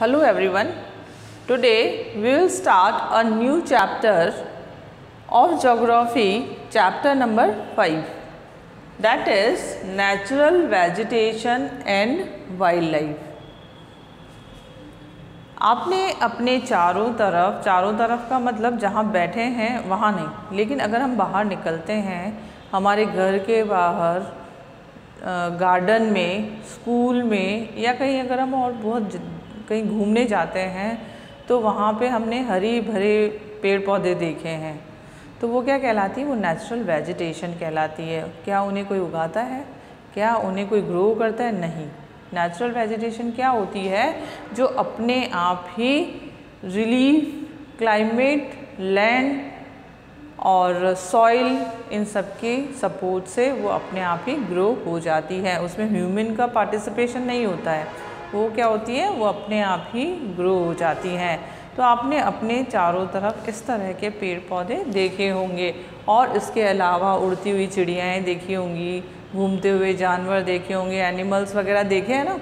Hello everyone. Today we will start a new chapter of geography, chapter number 5, that is natural vegetation and wildlife. आपने अपने चारों तरफ का मतलब जहाँ बैठे हैं वहाँ नहीं, लेकिन अगर हम बाहर निकलते हैं हमारे घर के बाहर, गार्डन में, स्कूल में या कहीं अगर हम और बहुत कहीं घूमने जाते हैं तो वहाँ पे हमने हरी भरे पेड़ पौधे देखे हैं, तो वो क्या कहलाती है? वो नेचुरल वेजिटेशन कहलाती है। क्या उन्हें कोई उगाता है? क्या उन्हें कोई ग्रो करता है? नहीं। नेचुरल वेजिटेशन क्या होती है? जो अपने आप ही रिलीफ, क्लाइमेट, लैंड और सॉइल, इन सब के सपोर्ट से वो अपने आप ही ग्रो हो जाती है। उसमें ह्यूमन का पार्टिसिपेशन नहीं होता है, वो क्या होती है? वो अपने आप ही ग्रो हो जाती हैं। तो आपने अपने चारों तरफ इस तरह के पेड़ पौधे देखे होंगे और इसके अलावा उड़ती हुई चिड़ियाएँ देखी होंगी, घूमते हुए जानवर देखे होंगे, एनिमल्स वगैरह देखे हैं ना,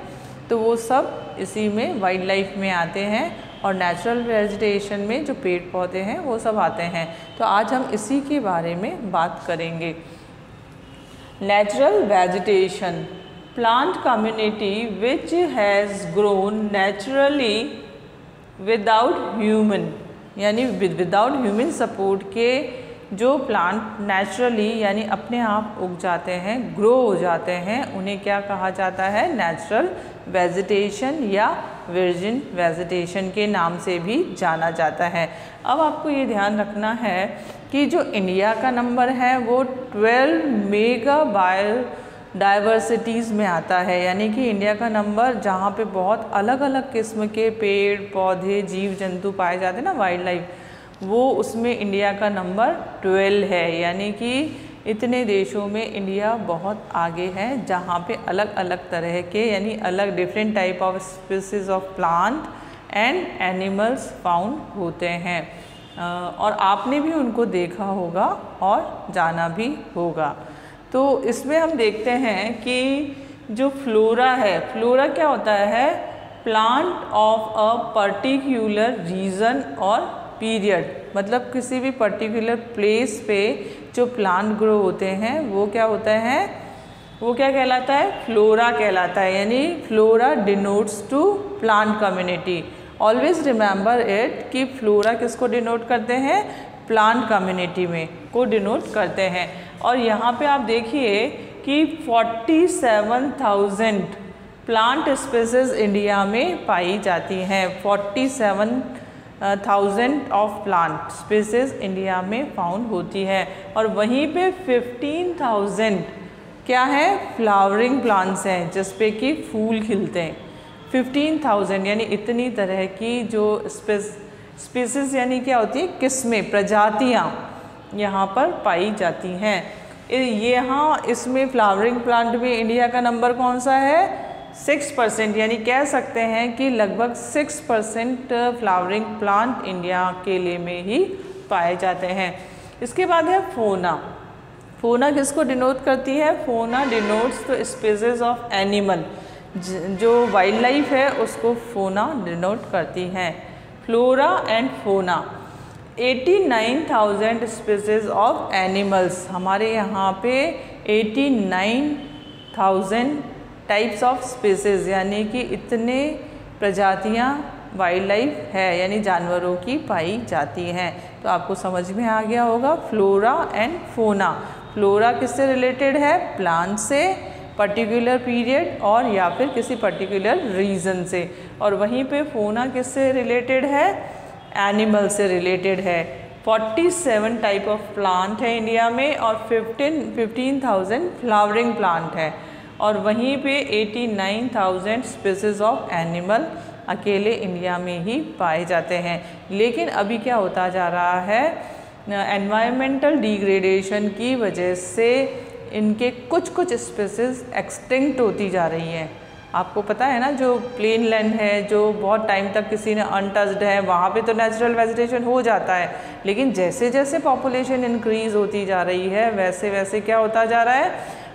तो वो सब इसी में वाइल्ड लाइफ में आते हैं और नेचुरल वेजिटेशन में जो पेड़ पौधे हैं वो सब आते हैं। तो आज हम इसी के बारे में बात करेंगे। Natural vegetation, plant community which has grown naturally without human, यानी विदाउट ह्यूमन सपोर्ट के जो प्लांट नेचुरली यानी अपने आप उग जाते हैं, ग्रो हो जाते हैं, उन्हें क्या कहा जाता है? नेचुरल वेजिटेशन या वर्जिन वेजिटेशन के नाम से भी जाना जाता है। अब आपको ये ध्यान रखना है कि जो इंडिया का नंबर है वो 12 मेगा बायोडाइवर्सिटीज़ में आता है, यानी कि इंडिया का नंबर जहाँ पे बहुत अलग अलग किस्म के पेड़ पौधे, जीव जंतु पाए जाते हैं ना, वाइल्ड लाइफ, वो उसमें इंडिया का नंबर 12 है। यानी कि इतने देशों में इंडिया बहुत आगे है जहाँ पे अलग अलग तरह के यानी अलग different type of species of plant and animals found होते हैं, और आपने भी उनको देखा होगा और जाना भी होगा। तो इसमें हम देखते हैं कि जो फ्लोरा है, फ्लोरा क्या होता है? Plant of a particular region और पीरियड, मतलब किसी भी पर्टिकुलर प्लेस पे जो प्लांट ग्रो होते हैं वो क्या होता है? वो क्या कहलाता है? फ्लोरा कहलाता है। यानी flora denotes to plant community. Always remember it कि फ्लोरा किसको डिनोट करते हैं? प्लांट कम्युनिटी में को डिनोट करते हैं। और यहाँ पे आप देखिए कि 47,000 प्लांट स्पीसीज इंडिया में पाई जाती हैं। 47,000 ऑफ प्लांट स्पीसीज इंडिया में फाउंड होती है, और वहीं पे 15,000 क्या है? फ्लावरिंग प्लांट्स हैं जिस पे कि फूल खिलते हैं। 15,000 यानी इतनी तरह की जो स्पीसीज यानी क्या होती है? किस्में, प्रजातियाँ यहाँ पर पाई जाती हैं। यहाँ इसमें फ्लावरिंग प्लांट में इंडिया का नंबर कौन सा है? 6%, यानी कह सकते हैं कि लगभग 6% फ्लावरिंग प्लांट इंडिया अकेले में ही पाए जाते हैं। इसके बाद है फोना। फोना किसको डिनोट करती है? फोना denotes the species of animal, जो वाइल्ड लाइफ है उसको फोना डिनोट करती हैं। Flora and fauna, 89,000 species of animals, हमारे यहाँ पे 89,000 टाइप्स ऑफ स्पीसीज यानी कि इतने प्रजातियाँ वाइल्ड लाइफ है यानी जानवरों की पाई जाती हैं। तो आपको समझ में आ गया होगा फ्लोरा एंड फोना। फ्लोरा किससे रिलेटेड है? प्लांट से, पर्टिकुलर पीरियड और या फिर किसी पर्टिकुलर रीजन से, और वहीं पे फोना किससे रिलेटेड है? एनिमल से रिलेटेड है। 47 टाइप ऑफ प्लांट है इंडिया में और 15,000 फ्लावरिंग प्लांट है, और वहीं पे 89,000 स्पीसीज ऑफ एनिमल अकेले इंडिया में ही पाए जाते हैं। लेकिन अभी क्या होता जा रहा है? एनवायरमेंटल डिग्रेडेशन की वजह से इनके कुछ स्पीसीज एक्सटिंक्ट होती जा रही हैं। आपको पता है ना, जो प्लेन लैंड है, जो बहुत टाइम तक किसी ने अनटच्ड है, वहाँ पे तो नेचुरल वेजिटेशन हो जाता है, लेकिन जैसे जैसे पॉपुलेशन इंक्रीज़ होती जा रही है वैसे वैसे क्या होता जा रहा है?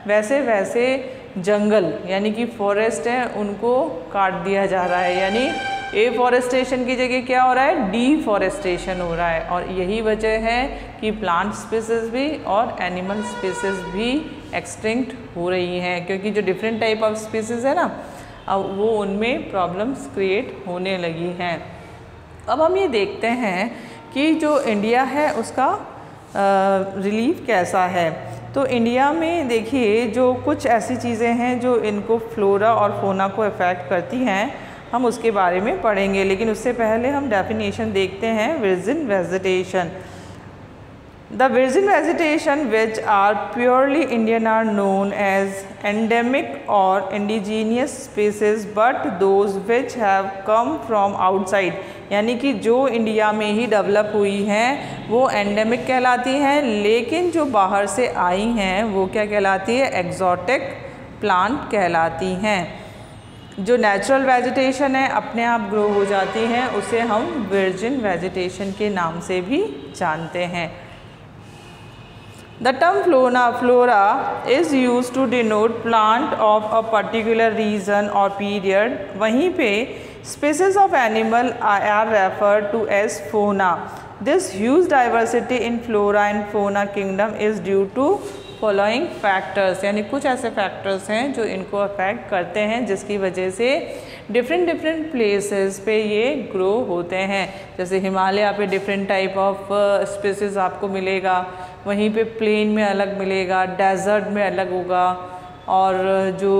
वैसे वैसे जंगल यानी कि फॉरेस्ट है उनको काट दिया जा रहा है, यानी एफॉरेस्टेशन की जगह क्या हो रहा है, डीफॉरेस्टेशन हो रहा है। और यही वजह है कि प्लांट स्पीसीज भी और एनिमल स्पीसीज भी एक्सटिंक्ट हो रही हैं, क्योंकि जो डिफरेंट टाइप ऑफ स्पीसीज है ना, अब वो उनमें प्रॉब्लम्स क्रिएट होने लगी हैं। अब हम ये देखते हैं कि जो इंडिया है उसका रिलीफ कैसा है। तो इंडिया में देखिए जो कुछ ऐसी चीज़ें हैं जो इनको फ्लोरा और फोना को अफेक्ट करती हैं, हम उसके बारे में पढ़ेंगे। लेकिन उससे पहले हम डेफिनेशन देखते हैं विर्जिन vegetation. The virgin vegetation which are purely Indian are known as endemic or indigenous species, but those which have come from outside, यानी कि जो इंडिया में ही डेवलप हुई हैं वो एंडेमिक कहलाती हैं, लेकिन जो बाहर से आई हैं वो क्या कहलाती है, एक्जोटिक प्लांट कहलाती हैं। जो नेचुरल वेजिटेशन है अपने आप ग्रो हो जाती हैं, उसे हम वर्जिन वेजिटेशन के नाम से भी जानते हैं। The term flora is used to denote plant of a particular region or period. वहीं पे species of animal are referred to as fauna. This huge diversity in flora and fauna kingdom is due to following factors, यानी कुछ ऐसे factors हैं जो इनको affect करते हैं, जिसकी वजह से डिफरेंट प्लेसेस पे ये ग्रो होते हैं। जैसे हिमालय पे डिफरेंट टाइप ऑफ स्पीसीज आपको मिलेगा, वहीं पे प्लेन में अलग मिलेगा, डेजर्ट में अलग होगा, और जो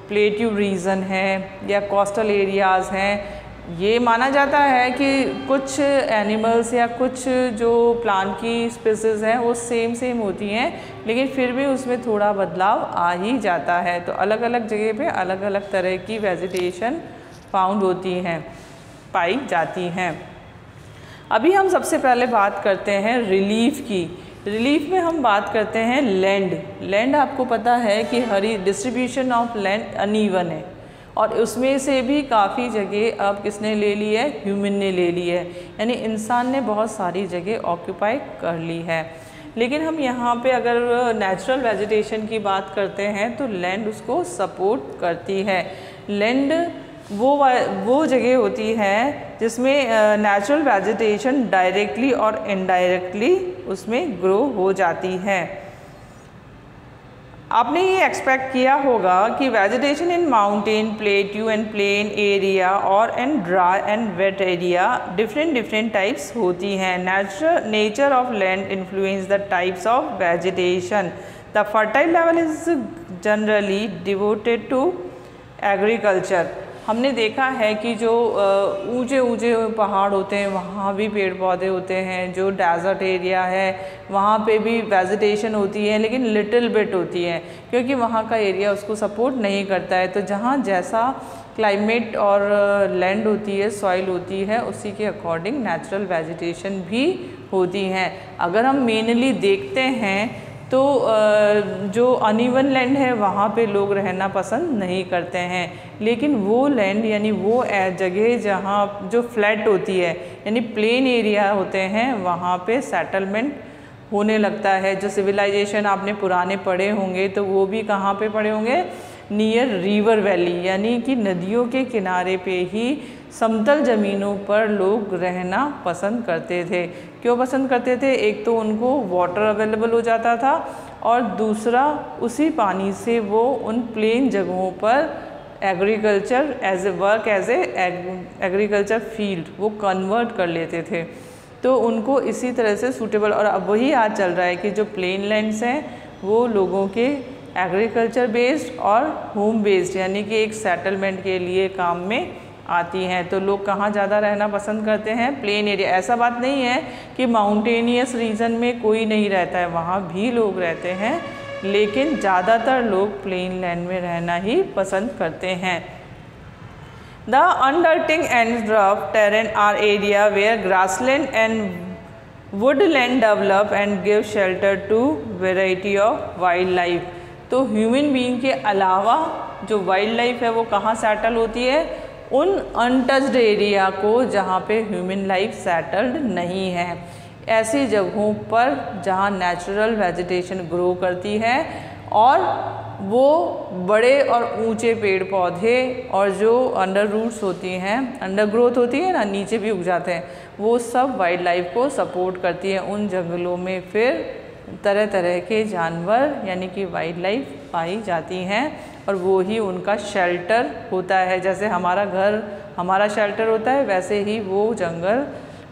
प्लेट्यू रीजन है या कोस्टल एरियाज़ हैं, ये माना जाता है कि कुछ एनिमल्स या कुछ जो प्लांट की स्पीसीज़ हैं वो सेम होती हैं, लेकिन फिर भी उसमें थोड़ा बदलाव आ ही जाता है। तो अलग अलग जगह पे अलग अलग तरह की वेजिटेशन फाउंड होती हैं, पाई जाती हैं। अभी हम सबसे पहले बात करते हैं रिलीफ की। रिलीफ में हम बात करते हैं लैंड आपको पता है कि हरी डिस्ट्रीब्यूशन ऑफ लैंड अनइवन है, और उसमें से भी काफ़ी जगह अब किसने ले ली है, ह्यूमन ने ले ली है, यानी इंसान ने बहुत सारी जगह ऑक्यूपाई कर ली है। लेकिन हम यहाँ पे अगर नेचुरल वेजिटेशन की बात करते हैं तो लैंड उसको सपोर्ट करती है। लैंड वो जगह होती है जिसमें नेचुरल वेजिटेशन डायरेक्टली और इनडायरेक्टली उसमें ग्रो हो जाती है। आपने ये एक्सपेक्ट किया होगा कि vegetation in mountain, plateau and plain area और in dry and wet area different types होती हैं। Nature of land influence the types of vegetation. The fertile level is generally devoted to agriculture. हमने देखा है कि जो ऊंचे पहाड़ होते हैं वहाँ भी पेड़ पौधे होते हैं, जो डेजर्ट एरिया है वहाँ पे भी वेजिटेशन होती है, लेकिन लिटिल बिट होती है, क्योंकि वहाँ का एरिया उसको सपोर्ट नहीं करता है। तो जहाँ जैसा क्लाइमेट और लैंड होती है, सॉइल होती है, उसी के अकॉर्डिंग नेचुरल वेजिटेशन भी होती हैं। अगर हम मेनली देखते हैं तो जो अनइवन लैंड है वहाँ पे लोग रहना पसंद नहीं करते हैं, लेकिन वो लैंड यानी वो जगह जहाँ जो फ्लैट होती है यानी प्लेन एरिया होते हैं वहाँ पे सेटलमेंट होने लगता है। जो सिविलाइजेशन आपने पुराने पढ़े होंगे तो वो भी कहाँ पे पढ़े होंगे, नियर रिवर वैली, यानी कि नदियों के किनारे पे ही समतल ज़मीनों पर लोग रहना पसंद करते थे। क्यों पसंद करते थे, एक तो उनको वाटर अवेलेबल हो जाता था, और दूसरा उसी पानी से वो उन प्लेन जगहों पर agriculture as a agriculture field वो कन्वर्ट कर लेते थे। तो उनको इसी तरह से सूटेबल, और अब वही आज चल रहा है कि जो प्लेन लैंड्स हैं वो लोगों के एग्रीकल्चर बेस्ड और होम बेस्ड यानी कि एक सेटलमेंट के लिए काम में आती हैं। तो लोग कहाँ ज़्यादा रहना पसंद करते हैं, प्लेन एरिया। ऐसा बात नहीं है कि माउंटेनियस रीजन में कोई नहीं रहता है, वहाँ भी लोग रहते हैं, लेकिन ज़्यादातर लोग प्लेन लैंड में रहना ही पसंद करते हैं। The undulating and rough terrain are area where grassland and woodland develop and give shelter to variety of wildlife. तो ह्यूमन बीइंग के अलावा जो वाइल्ड लाइफ है वो कहाँ सेटल होती है, उन अनटच्ड एरिया को जहाँ पे ह्यूमन लाइफ सेटल्ड नहीं है, ऐसी जगहों पर जहाँ नेचुरल वेजिटेशन ग्रो करती है और वो बड़े और ऊंचे पेड़ पौधे और जो अंडर रूट्स होती हैं, अंडर ग्रोथ होती है ना, नीचे भी उग जाते हैं, वो सब वाइल्ड लाइफ को सपोर्ट करती है। उन जंगलों में फिर तरह तरह के जानवर यानी कि वाइल्ड लाइफ पाई जाती हैं और वो ही उनका शेल्टर होता है। जैसे हमारा घर हमारा शेल्टर होता है, वैसे ही वो जंगल,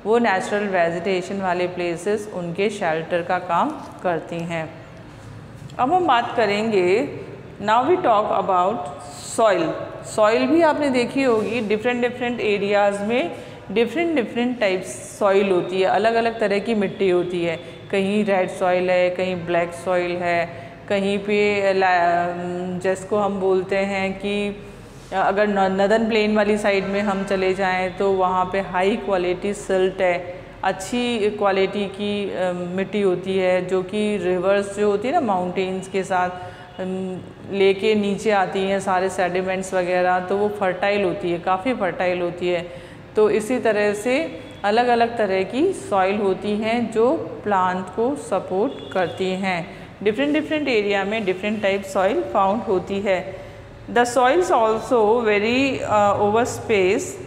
वो नेचुरल वेजिटेशन वाले प्लेसेस उनके शेल्टर का काम करती हैं। अब हम बात करेंगे, now we talk about soil. Soil भी आपने देखी होगी, डिफरेंट डिफरेंट एरियाज़ में डिफरेंट टाइप्स सॉइल होती है, अलग अलग तरह की मिट्टी होती है। कहीं रेड सॉइल है, कहीं ब्लैक सॉइल है, कहीं पे जिसको हम बोलते हैं कि अगर नदर्न प्लेन वाली साइड में हम चले जाएं तो वहाँ पे हाई क्वालिटी सिल्ट है, अच्छी क्वालिटी की मिट्टी होती है, जो कि रिवर्स जो होती है ना माउंटेन्स के साथ लेके नीचे आती हैं सारे सेडिमेंट्स वगैरह, तो वो फर्टाइल होती है, काफ़ी फर्टाइल होती है। तो इसी तरह से अलग अलग तरह की सॉइल होती हैं जो प्लांट को सपोर्ट करती हैं। डिफरेंट एरिया में डिफरेंट टाइप सॉइल फाउंड होती है। The soils also vary over space.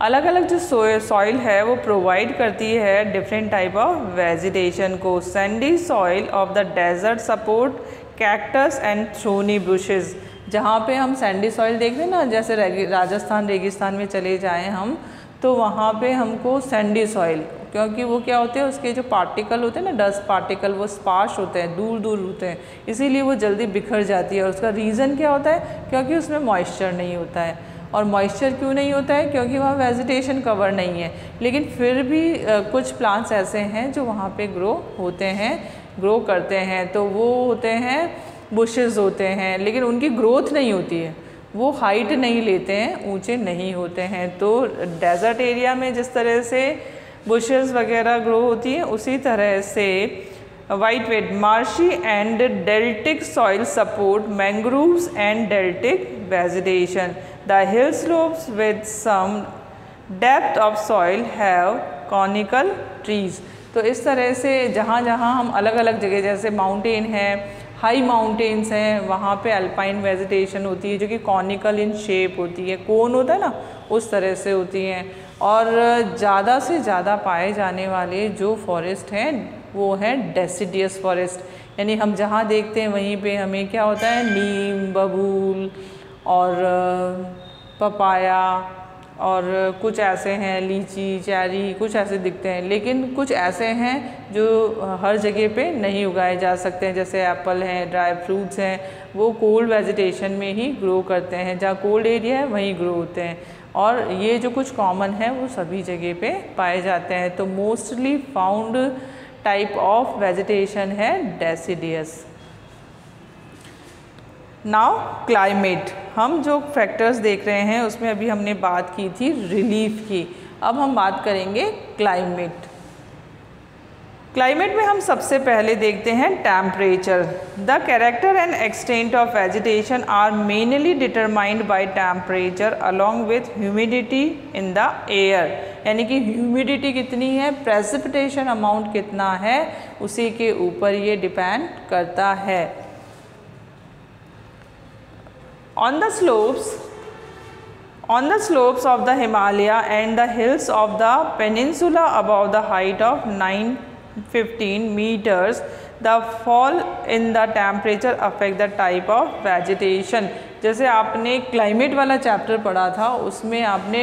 अलग अलग जो सॉइल है वो प्रोवाइड करती है डिफरेंट टाइप ऑफ वेजिटेशन को। Sandy soil of the desert support cactus and thorny bushes. जहाँ पे हम सैंडी सॉइल देखते हैं ना, जैसे राजस्थान रेगिस्तान में चले जाएं हम, तो वहाँ पे हमको सैंडी सॉइल, क्योंकि वो क्या होते हैं, उसके जो पार्टिकल होते हैं ना, डस्ट पार्टिकल, वो स्पार्श होते हैं, दूर दूर होते हैं, इसीलिए वो जल्दी बिखर जाती है। और उसका रीज़न क्या होता है, क्योंकि उसमें मॉइस्चर नहीं होता है। और मॉइस्चर क्यों नहीं होता है, क्योंकि वहाँ वेजिटेशन कवर नहीं है। लेकिन फिर भी कुछ प्लांट्स ऐसे हैं जो वहाँ पे ग्रो करते हैं, तो वो होते हैं बुशेस होते हैं, लेकिन उनकी ग्रोथ नहीं होती है, वो हाइट नहीं लेते हैं, ऊंचे नहीं होते हैं। तो डेजर्ट एरिया में जिस तरह से बुशेस वगैरह ग्रो होती हैं, उसी तरह से while wet marshy and deltaic soil support mangroves and deltaic vegetation. The hill slopes with some depth of soil have conical trees. तो इस तरह से जहाँ जहाँ हम अलग अलग जगह, जैसे माउंटेन है, हाई माउंटेन्स हैं, वहाँ पे अल्पाइन वेजिटेशन होती है जो कि कॉनिकल इन शेप होती है, कोन होता है ना, उस तरह से होती हैं। और ज़्यादा से ज़्यादा पाए जाने वाले जो फॉरेस्ट हैं वो है डेसिडियस फॉरेस्ट, यानी हम जहाँ देखते हैं वहीं पे हमें क्या होता है, नीम, बबूल और पपाया और कुछ ऐसे हैं, लीची, चेरी, कुछ ऐसे दिखते हैं। लेकिन कुछ ऐसे हैं जो हर जगह पे नहीं उगाए जा सकते हैं, जैसे एप्पल हैं, ड्राई फ्रूट्स हैं, वो कोल्ड वेजिटेशन में ही ग्रो करते हैं, जहाँ कोल्ड एरिया है वहीं ग्रो होते हैं। और ये जो कुछ कॉमन है वो सभी जगह पे पाए जाते हैं। तो mostly found type of vegetation है डेसिडियस। नाउ क्लाइमेट, हम जो फैक्टर्स देख रहे हैं उसमें अभी हमने बात की थी रिलीफ की, अब हम बात करेंगे क्लाइमेट। क्लाइमेट में हम सबसे पहले देखते हैं temperature. The character and extent of vegetation are mainly determined by temperature along with humidity in the air, यानी कि ह्यूमिडिटी कितनी है, प्रेसिपिटेशन अमाउंट कितना है, उसी के ऊपर ये डिपेंड करता है। On the slopes of the Himalaya and the hills of the peninsula above the height of 915 meters, the fall in the temperature affect the type of vegetation। जैसे आपने क्लाइमेट वाला चैप्टर पढ़ा था, उसमें आपने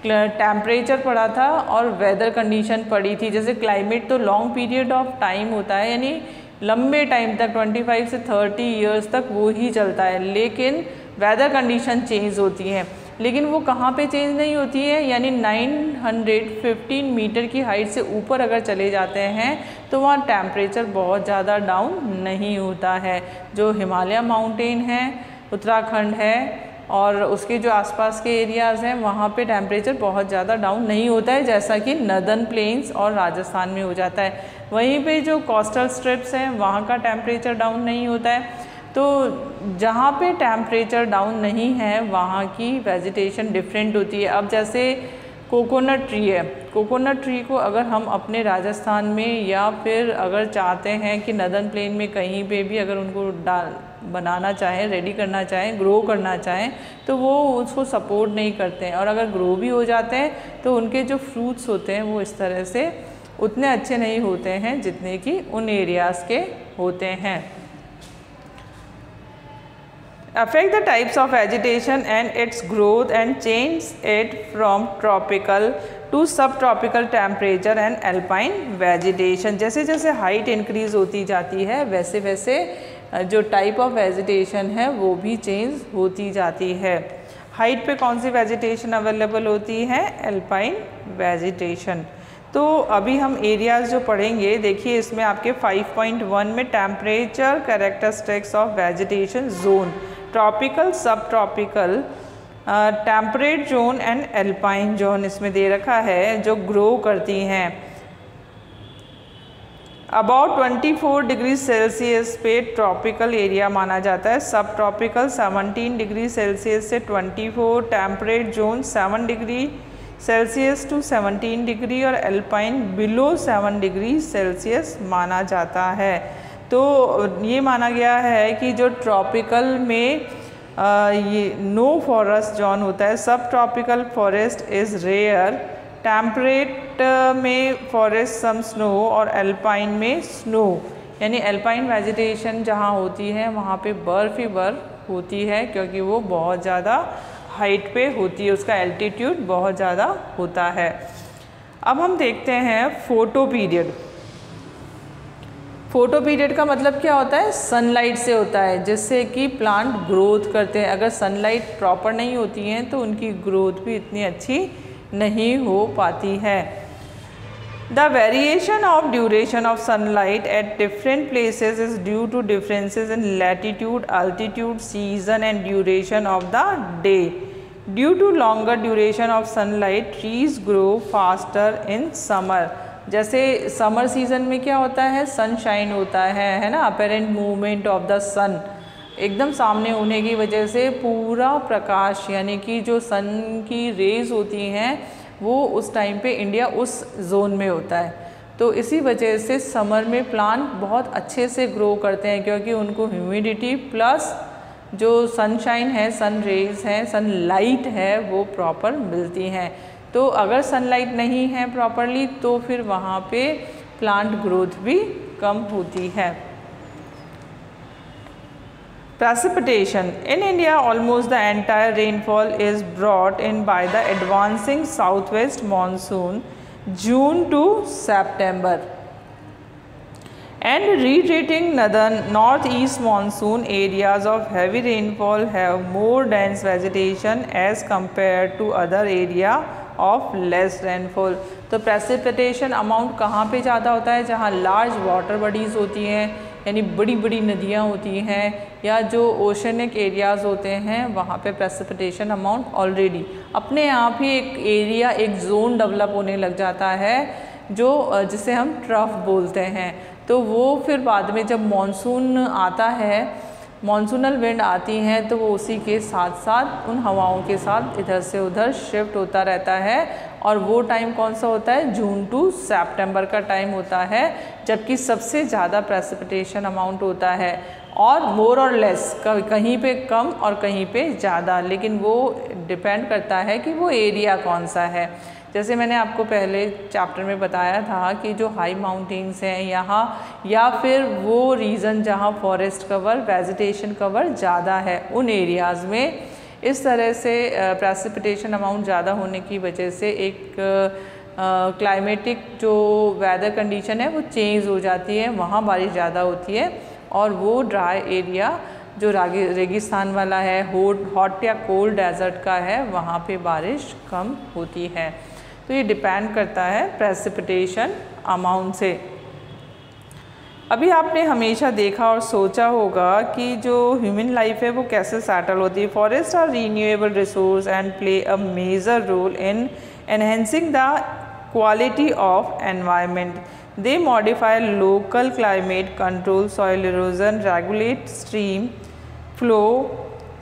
टेम्परेचर पढ़ा था और वेदर कंडीशन पढ़ी थी। जैसे क्लाइमेट तो लॉन्ग पीरियड ऑफ टाइम होता है, यानी लंबे टाइम तक 25 से 30 ईयर्स तक वो ही चलता है, लेकिन वेदर कंडीशन चेंज होती हैं। लेकिन वो कहाँ पे चेंज नहीं होती है, यानी 915 मीटर की हाइट से ऊपर अगर चले जाते हैं तो वहाँ टेम्परेचर बहुत ज़्यादा डाउन नहीं होता है। जो हिमालय माउंटेन है, उत्तराखंड है और उसके जो आसपास के एरियाज़ हैं, वहाँ पे टेम्परेचर बहुत ज़्यादा डाउन नहीं होता है, जैसा कि नदर्न प्लेन्स और राजस्थान में हो जाता है। वहीं पे जो कोस्टल स्ट्रिप्स हैं वहाँ का टेम्परेचर डाउन नहीं होता है। तो जहाँ पे टेम्परेचर डाउन नहीं है वहाँ की वेजिटेशन डिफरेंट होती है। अब जैसे कोकोनट ट्री है। कोकोनट ट्री को अगर हम अपने राजस्थान में या फिर अगर चाहते हैं कि नदर्न प्लेन में कहीं पे भी अगर उनको बनाना चाहें, रेडी करना चाहें, ग्रो करना चाहें, तो वो उसको सपोर्ट नहीं करते हैं, और अगर ग्रो भी हो जाते हैं तो उनके जो फ्रूट्स होते हैं वो इस तरह से उतने अच्छे नहीं होते हैं जितने कि उन एरियाज़ के होते हैं। Affect the types of vegetation and its growth and change it from tropical to subtropical temperature and alpine vegetation। जैसे जैसे हाइट इंक्रीज होती जाती है वैसे वैसे जो टाइप ऑफ वेजिटेशन है वो भी चेंज होती जाती है। हाइट पे कौन सी वेजिटेशन अवेलेबल होती है? Alpine vegetation. तो अभी हम एरियाज़ जो पढ़ेंगे, देखिए इसमें आपके 5.1 में temperature characteristics of vegetation zone, tropical, sub tropical, temperate zone and alpine zone इसमें दे रखा है जो ग्रो करती हैं। अबाउट 24 डिग्री सेल्सियस पे ट्रॉपिकल एरिया माना जाता है, सब ट्रॉपिकल 17 डिग्री सेल्सियस से 24, temperate zone 7 degree Celsius to 17 degree और एल्पाइन बिलो 7 डिग्री सेल्सियस माना जाता है। तो ये माना गया है कि जो ट्रॉपिकल में ये नो फॉरेस्ट जोन होता है, subtropical forest is rare, temperate में फॉरेस्ट सम स्नो और एल्पाइन में स्नो, यानी एल्पाइन वेजिटेशन जहाँ होती है वहाँ पे बर्फ़ ही बर्फ़ होती है क्योंकि वो बहुत ज़्यादा हाइट पे होती है, उसका एल्टीट्यूड बहुत ज़्यादा होता है। अब हम देखते हैं फोटो पीरियड। फोटो पीरियड का मतलब क्या होता है? सनलाइट से होता है, जिससे कि प्लांट ग्रोथ करते हैं। अगर सनलाइट प्रॉपर नहीं होती है तो उनकी ग्रोथ भी इतनी अच्छी नहीं हो पाती है। The variation of duration of sunlight at different places is due to differences in latitude, altitude, season and duration of the day. Due to longer duration of sunlight, trees grow faster in summer. जैसे summer season में क्या होता है? Sunshine होता है ना, apparent movement of the सन, एकदम सामने होने की वजह से पूरा प्रकाश यानी कि जो सन की रेज़ होती हैं वो उस टाइम पे इंडिया उस जोन में होता है। तो इसी वजह से समर में प्लांट बहुत अच्छे से ग्रो करते हैं क्योंकि उनको ह्यूमिडिटी प्लस जो सनशाइन है, सन रेज हैं, सन लाइट है वो प्रॉपर मिलती हैं। तो अगर सनलाइट नहीं है प्रॉपरली तो फिर वहाँ पे प्लांट ग्रोथ भी कम होती है। Precipitation in India, almost the entire rainfall is brought in by the advancing southwest monsoon June to September and retreating northeast monsoon areas of heavy rainfall have more dense vegetation as compared to other area of less rainfall। तो precipitation amount कहाँ पे ज़्यादा होता है? जहाँ large water bodies होती हैं, यानी बड़ी बड़ी नदियाँ होती हैं या जो ओशनिक एरियाज़ होते हैं वहाँ पे प्रेसिपिटेशन अमाउंट ऑलरेडी अपने आप ही एक एरिया, एक जोन डेवलप होने लग जाता है जो जिसे हम ट्रफ बोलते हैं। तो वो फिर बाद में जब मॉनसून आता है, मॉनसूनल विंड आती हैं तो वो उसी के साथ साथ उन हवाओं के साथ इधर से उधर शिफ्ट होता रहता है। और वो टाइम कौन सा होता है? जून टू सितंबर का टाइम होता है, जबकि सबसे ज़्यादा प्रेसिपिटेशन अमाउंट होता है। और मोर और लेस, कहीं पे कम और कहीं पे ज़्यादा, लेकिन वो डिपेंड करता है कि वो एरिया कौन सा है। जैसे मैंने आपको पहले चैप्टर में बताया था कि जो हाई माउंटेन्स हैं यहाँ, या फिर वो रीजन जहाँ फॉरेस्ट कवर, वेजिटेशन कवर ज़्यादा है, उन एरियाज़ में इस तरह से प्रेसिपिटेशन अमाउंट ज़्यादा होने की वजह से एक क्लाइमेटिक जो वेदर कंडीशन है वो चेंज हो जाती है, वहाँ बारिश ज़्यादा होती है। और वो ड्राई एरिया जो रेगिस्तान वाला है, हॉट या कोल्ड डेजर्ट का है, वहाँ पे बारिश कम होती है। तो ये डिपेंड करता है प्रेसिपिटेशन अमाउंट से। अभी आपने हमेशा देखा और सोचा होगा कि जो ह्यूमन लाइफ है वो कैसे सेटल होती है। Forest are renewable resource and play a major role in enhancing the quality of environment. They modify local climate, control soil erosion, regulate stream flow,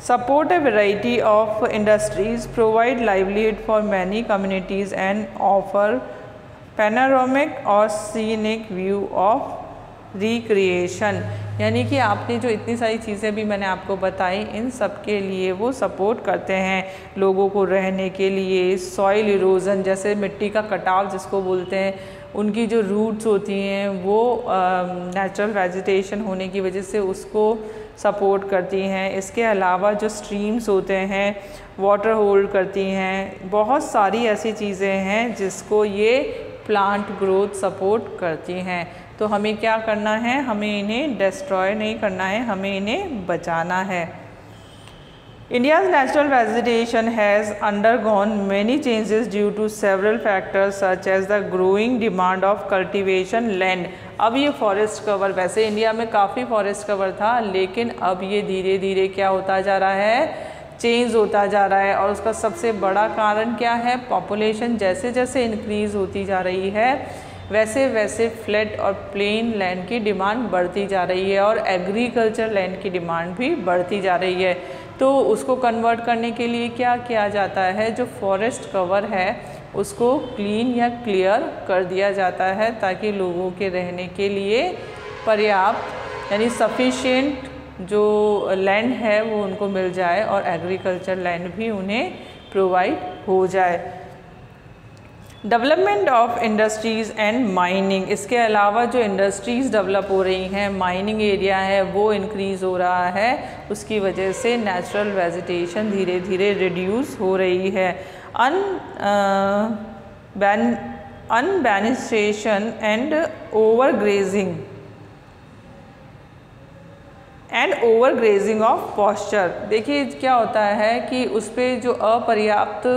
support a variety of industries, provide livelihood for many communities and offer panoramic और scenic view of recreation। यानी कि आपने जो इतनी सारी चीज़ें भी मैंने आपको बताई, इन सब के लिए वो सपोर्ट करते हैं लोगों को रहने के लिए। सॉइल इरोज़न, जैसे मिट्टी का कटाव जिसको बोलते हैं, उनकी जो रूट्स होती हैं वो नेचुरल वेजिटेशन होने की वजह से उसको सपोर्ट करती हैं। इसके अलावा जो स्ट्रीम्स होते हैं वाटर होल्ड करती हैं। बहुत सारी ऐसी चीज़ें हैं जिसको ये प्लांट ग्रोथ सपोर्ट करती हैं। तो हमें क्या करना है, हमें इन्हें डिस्ट्रॉय नहीं करना है, हमें इन्हें बचाना है। India's natural vegetation has undergone many changes due to several factors such as the growing demand of cultivation land। अब ये फॉरेस्ट कवर, वैसे इंडिया में काफ़ी फॉरेस्ट कवर था, लेकिन अब ये धीरे धीरे क्या होता जा रहा है, चेंज होता जा रहा है। और उसका सबसे बड़ा कारण क्या है, पॉपुलेशन जैसे जैसे इंक्रीज़ होती जा रही है वैसे वैसे फ्लैट और प्लेन लैंड की डिमांड बढ़ती जा रही है और एग्रीकल्चर लैंड की डिमांड भी बढ़ती जा रही है। तो उसको कन्वर्ट करने के लिए क्या किया जाता है, जो फॉरेस्ट कवर है उसको क्लीन या क्लियर कर दिया जाता है ताकि लोगों के रहने के लिए पर्याप्त यानी सफिशिएंट जो लैंड है वो उनको मिल जाए और एग्रीकल्चर लैंड भी उन्हें प्रोवाइड हो जाए। Development of industries and mining, इसके अलावा जो इंडस्ट्रीज़ डेवलप हो रही हैं, माइनिंग एरिया है वो इंक्रीज़ हो रहा है, उसकी वजह से नेचुरल वेजिटेशन धीरे धीरे रिड्यूस हो रही है। अनबैनिस्ट्रेशन एंड ओवरग्रेजिंग ऑफ पॉस्चर। देखिए क्या होता है कि उस पर जो अपर्याप्त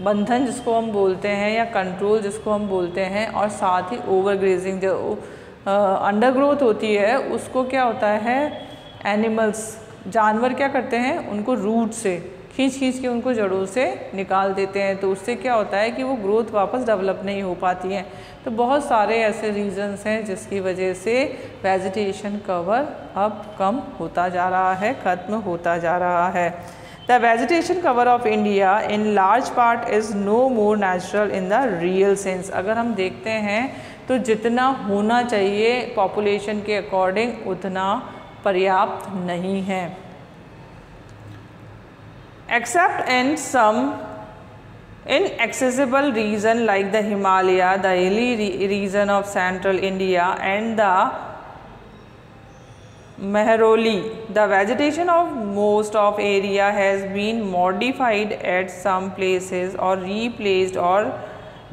बंधन जिसको हम बोलते हैं या कंट्रोल जिसको हम बोलते हैं, और साथ ही ओवरग्रेजिंग जो अंडरग्रोथ होती है उसको क्या होता है, एनिमल्स जानवर क्या करते हैं, उनको रूट से खींच के उनको जड़ों से निकाल देते हैं। तो उससे क्या होता है कि वो ग्रोथ वापस डेवलप नहीं हो पाती है। तो बहुत सारे ऐसे रीजंस हैं जिसकी वजह से वेजिटेशन कवर अब कम होता जा रहा है, ख़त्म होता जा रहा है। The vegetation cover of India in large part is no more natural in the real sense। अगर हम देखते हैं तो जितना होना चाहिए पॉपुलेशन के अकॉर्डिंग उतना पर्याप्त नहीं है। Except in some inaccessible region like the Himalaya, the hilly region of central India and the Mehrauli, the vegetation of most of area has been modified at some places or replaced or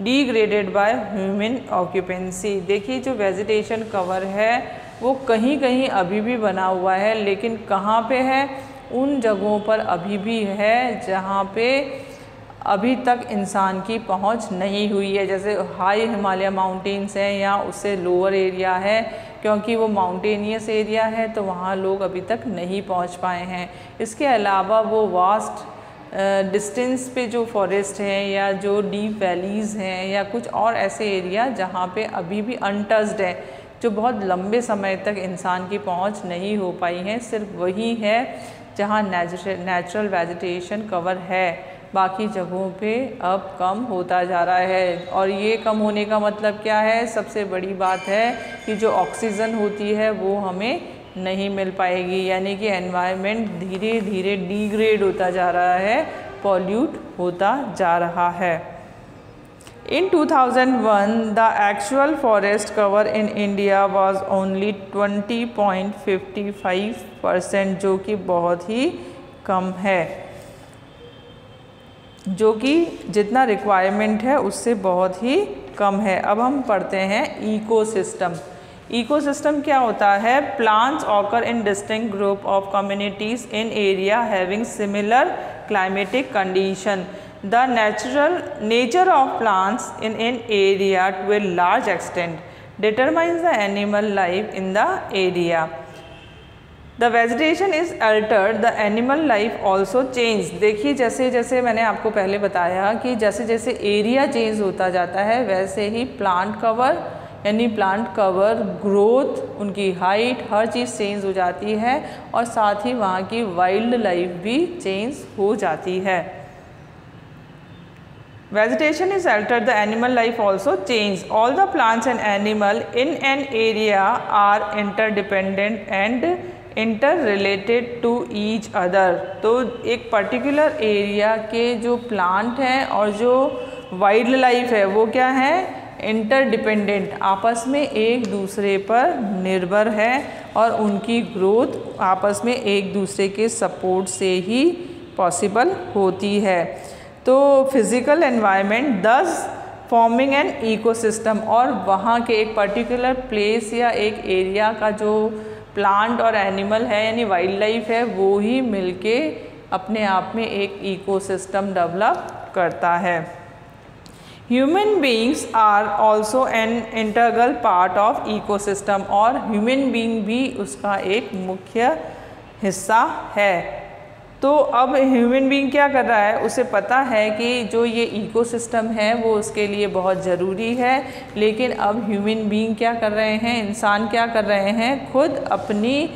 degraded by human occupancy। देखिए जो vegetation cover है वो कहीं कहीं अभी भी बना हुआ है, लेकिन कहाँ पे है, उन जगहों पर अभी भी है जहाँ पे अभी तक इंसान की पहुँच नहीं हुई है। जैसे हाई हिमालय माउंटेन्स हैं या उससे लोअर एरिया है, क्योंकि वो माउंटेनियस एरिया है तो वहाँ लोग अभी तक नहीं पहुँच पाए हैं। इसके अलावा वो वास्ट डिस्टेंस पे जो फॉरेस्ट हैं या जो डीप वैलीज़ हैं या कुछ और ऐसे एरिया जहाँ पे अभी भी अनटच्ड है, जो बहुत लंबे समय तक इंसान की पहुँच नहीं हो पाई हैं, सिर्फ वही है जहाँ नेचुरल वेजिटेशन कवर है। बाकी जगहों पे अब कम होता जा रहा है। और ये कम होने का मतलब क्या है, सबसे बड़ी बात है कि जो ऑक्सीजन होती है वो हमें नहीं मिल पाएगी, यानी कि एनवायरनमेंट धीरे धीरे डिग्रेड होता जा रहा है, पॉल्यूट होता जा रहा है। In 2001, the actual forest cover in India was only 20.55%, जो कि बहुत ही कम है, जो कि जितना रिक्वायरमेंट है उससे बहुत ही कम है। अब हम पढ़ते हैं इकोसिस्टम। इकोसिस्टम क्या होता है, plants occur in distinct group of communities in area having similar climatic condition. The nature of plants in an area to a large extent determines the animal life in the area. The vegetation is altered, the animal life also change। देखिए जैसे जैसे मैंने आपको पहले बताया कि जैसे जैसे एरिया चेंज होता जाता है वैसे ही प्लांट कवर यानी प्लांट कवर, ग्रोथ, उनकी हाइट, हर चीज़ चेंज हो जाती है और साथ ही वहाँ की वाइल्ड लाइफ भी चेंज हो जाती है। Vegetation is altered, the animal life also change. All the plants and animal in an area are interdependent and interrelated to each other. तो एक पर्टिकुलर एरिया के जो प्लांट हैं और जो वाइल्ड लाइफ है वो क्या है, इंटरडिपेंडेंट, आपस में एक दूसरे पर निर्भर है और उनकी ग्रोथ आपस में एक दूसरे के सपोर्ट से ही पॉसिबल होती है। तो फिज़िकल एनवायरनमेंट दस फॉर्मिंग एन इकोसिस्टम, और वहाँ के एक पर्टिकुलर प्लेस या एक एरिया का जो प्लांट और एनिमल है यानी वाइल्ड लाइफ है वो ही मिलके अपने आप में एक इकोसिस्टम डेवलप करता है। Human beings are also an integral part of ecosystem, और ह्यूमन बींग भी उसका एक मुख्य हिस्सा है। तो अब ह्यूमन बीइंग क्या कर रहा है, उसे पता है कि जो ये इकोसिस्टम है वो उसके लिए बहुत ज़रूरी है, लेकिन अब ह्यूमन बीइंग क्या कर रहे हैं, इंसान क्या कर रहे हैं, खुद अपनी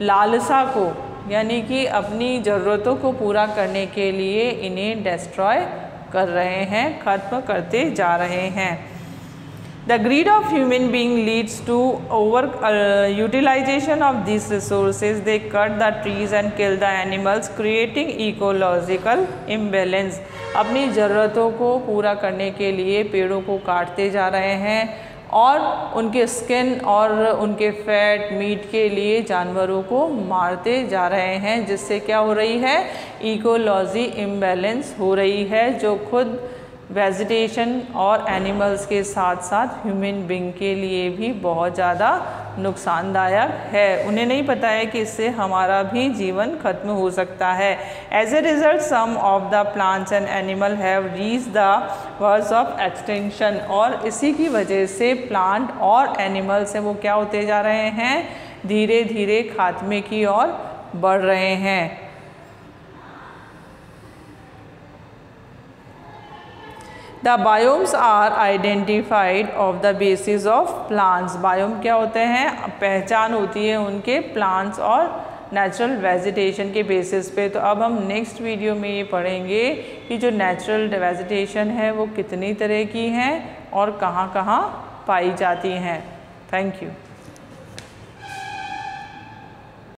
लालसा को यानी कि अपनी ज़रूरतों को पूरा करने के लिए इन्हें डिस्ट्रॉय कर रहे हैं, ख़त्म करते जा रहे हैं। The greed of human being leads to utilization of these resources. They cut the trees and kill the animals, creating ecological imbalance. अपनी ज़रूरतों को पूरा करने के लिए पेड़ों को काटते जा रहे हैं और उनके स्किन और उनके फैट मीट के लिए जानवरों को मारते जा रहे हैं, जिससे क्या हो रही है, इकोलॉजी इम्बैलेंस हो रही है, जो खुद वेजिटेशन और एनिमल्स के साथ साथ ह्यूमन बीइंग के लिए भी बहुत ज़्यादा नुकसानदायक है। उन्हें नहीं पता है कि इससे हमारा भी जीवन खत्म हो सकता है। As a result some of the plants and animal have reach the verge of extinction, और इसी की वजह से प्लांट और एनिमल्स हैं वो क्या होते जा रहे हैं, धीरे धीरे खात्मे की ओर बढ़ रहे हैं। The biomes are identified of the basis of plants. Biome क्या होते हैं, पहचान होती है उनके प्लांट्स और नेचुरल वेजिटेशन के बेसिस पे। तो अब हम नेक्स्ट वीडियो में ये पढ़ेंगे कि जो नेचुरल वेजिटेशन है वो कितनी तरह की हैं और कहाँ कहाँ पाई जाती हैं। Thank you.